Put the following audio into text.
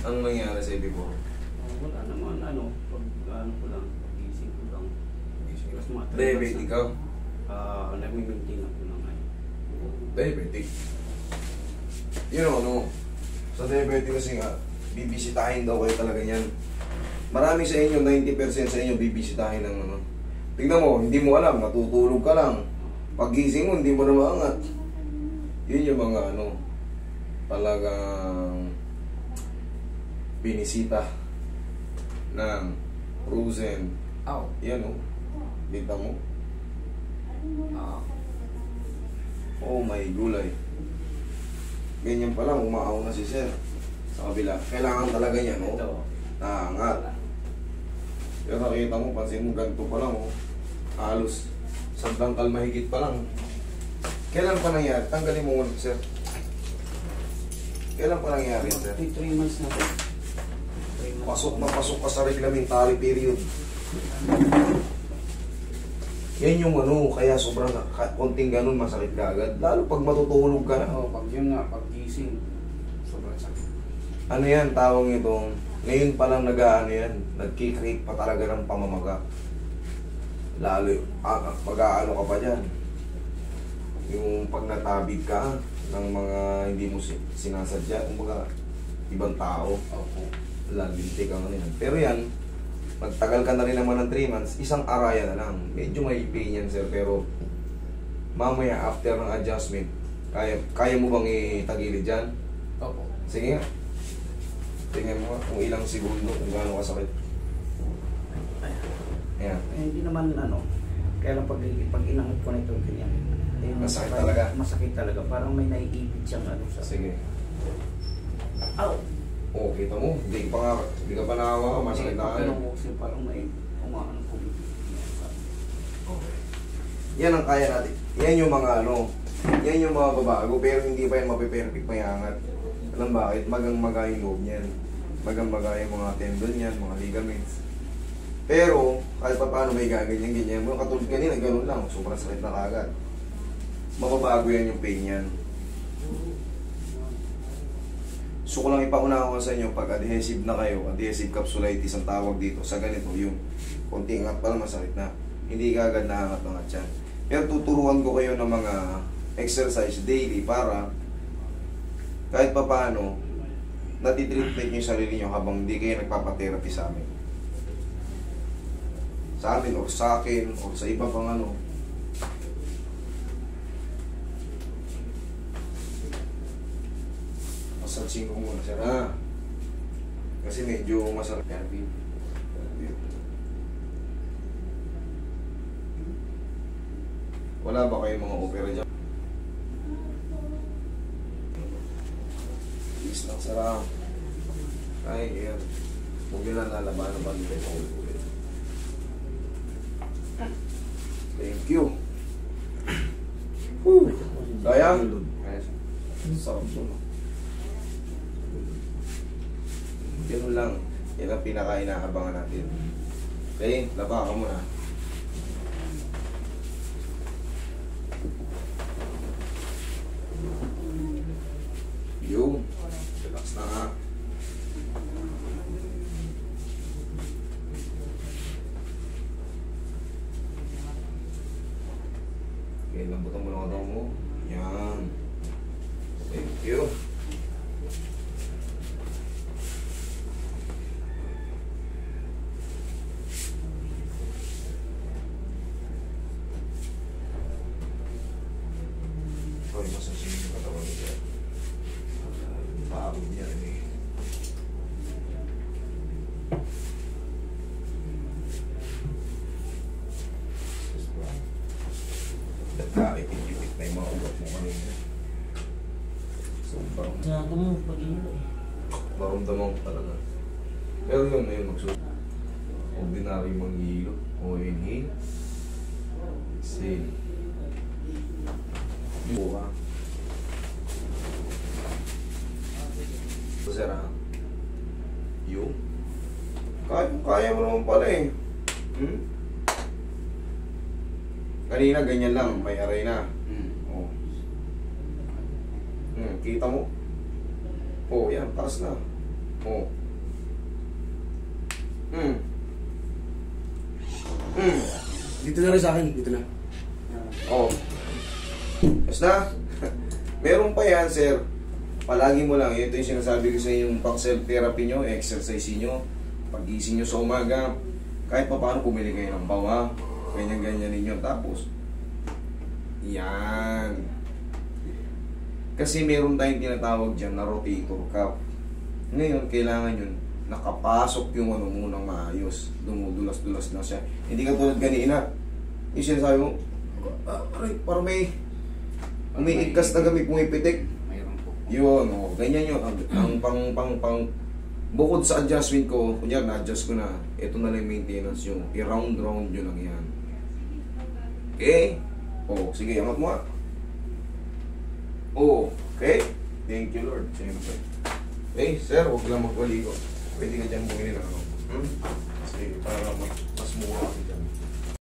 Anong nangyari sa'yo before? Wala naman, pag ko lang, pagising ko lang. Tapos mga Diabetic ka? Nag-maintain ako na ngayon. Diabetic. Yun ano, sa diabetic kasi nga, bibisitahin daw kayo talaga yan. Marami sa inyo, 90% sa inyo, bibisitahin ng ano. Tignan mo, hindi mo alam, natutulog ka lang. Paggising mo, hindi mo na maangat. Yun yung mga ano, talagang binisita ng frozen. Ow, yan o. Dita mo. Oh my gulay. Ganyan pa lang, umaaw na si sir. Sa kabila. Kailangan talaga niya, no? Naangat. Pero nakita mo, pansin mo, ganito pa lang, oh. Halos, sampang kalmahigit pa lang. Kailan pa nangyari? Tanggalin mo muna, sir. Kailan pa nangyari, sir? 3 months na po. Pasok na pasok ka sa reglamentary period. Yan yung ano, kaya sobrang konting ganun masakit ka agad. Lalo pag matutulog ka na. Pag yun nga, paggising, sobrang sakit. Ano yan, tawag itong, ngayon pa lang nag-ano yan, nagkikreate pa talaga ng pamamaga. Lalo, mag-aano ka pa dyan. Yung pag natabig ka ng mga hindi mo sinasadya, kumbaga, ibang tao. Laginti ka nga yan. Pero yan, magtagal ka na rin naman ng 3 months, isang araya na lang. Medyo may pain yan, sir, pero mamaya, after ng adjustment, kaya mo bang itagilid dyan? Opo. Sige nga. Tingnan mo kung ilang segundo, kung gaano kasakit. Ayan. Hindi naman kaya lang pag inangat ko na ito, ganyan. Masakit talaga? Masakit talaga. Parang may naiipit siyang sa... Sige. Ow! Oo, kita mo. Hindi ka pa nakawa ka, masakit na kayo. Parang may umaano ko. Okay. Yan ang kaya natin. Yan yung mga yan yung mga babago, pero hindi pa yan mapiperfect mayangat. Alam bakit? Magang-maga yung loob niyan. Magang-maga yung mga tendon niyan, mga ligaments. Pero, kahit pa paano may gaganyan-ganyan mo, katulad kanina, ganun lang, sobrang sakit na kagad. Mababago yan yung pain niyan. So ko lang ipaunawa sa inyo, pag adhesive na kayo, adhesive capsulitis ang tawag dito, sa ganito, yung konti angat pa lang masakit na. Hindi kagad naangat-angat yan. Pero tuturuan ko kayo ng mga exercise daily para kahit pa paano, natitreatment nyo yung sarili nyo habang hindi kayo nagpapatherapy sa amin. Sa amin, or sa akin, or sa iba pang massaging ko muna, sir, ha? Kasi medyo masarap. Wala ba kayong mga opera dyan? Please lang, sarap. Ay, yan. Huwag nyo lang lalabanan ba dito yung ulit. Thank you. Whew. Kaya? Sarap mo. Ganun lang. Yan ang pinaka-inaabangan natin. Okay, laba ka muna. Yung. Relax na nga. Okay, lambutan mo lang ang mo. Yan. Thank you. Sorry, masasin yung katawan niya. Pagod niya rin eh. Nagkaipit-ipit na yung mga ugat mo kanina. So, Gago mo pag-ilo eh. maramdaman ko talaga. Pero yun na yun, magsuot. Ordinary manghihilo. O inhale. Exhale. Buka. Sir, ha? Yung? Kaya mo naman pala eh. Kanina ganyan lang, may aray na. Oh. Kita mo? Oh, yan, taas na. Oh. Dito na rin sa akin, dito na. Oh. Basta, meron pa yan, sir. Palagi mo lang, ito yung sinasabi ko sa inyo, yung pang self-therapy nyo, exercise nyo, pagising nyo sa umaga, kahit pa paano pumili kayo ng bawa, ganyan-ganyan ninyo. Tapos, yan. Kasi meron tayong tinatawag dyan na rotator cuff. Ngayon, kailangan yun, nakapasok yung ano mo ng maayos. Dumudulas-dulas na siya. Hindi ka tulad ganina. Yung sinasabi mo, aray, parang may ikas na gamit pumipitik. Mayroon po. Yun, oh, ganyan yun. Ang pang bukod sa adjustment ko, kunyari na-adjust ko na, ito na lang yung maintenance yung i-round-round yun lang yan. Okay? Oh, sige, angat mo nga. Oh, okay? Thank you, Lord. Siyempre. Okay, sir, huwag lang magwaligo. Pwede ka dyan bumili ng ano. Sige, para mas mura.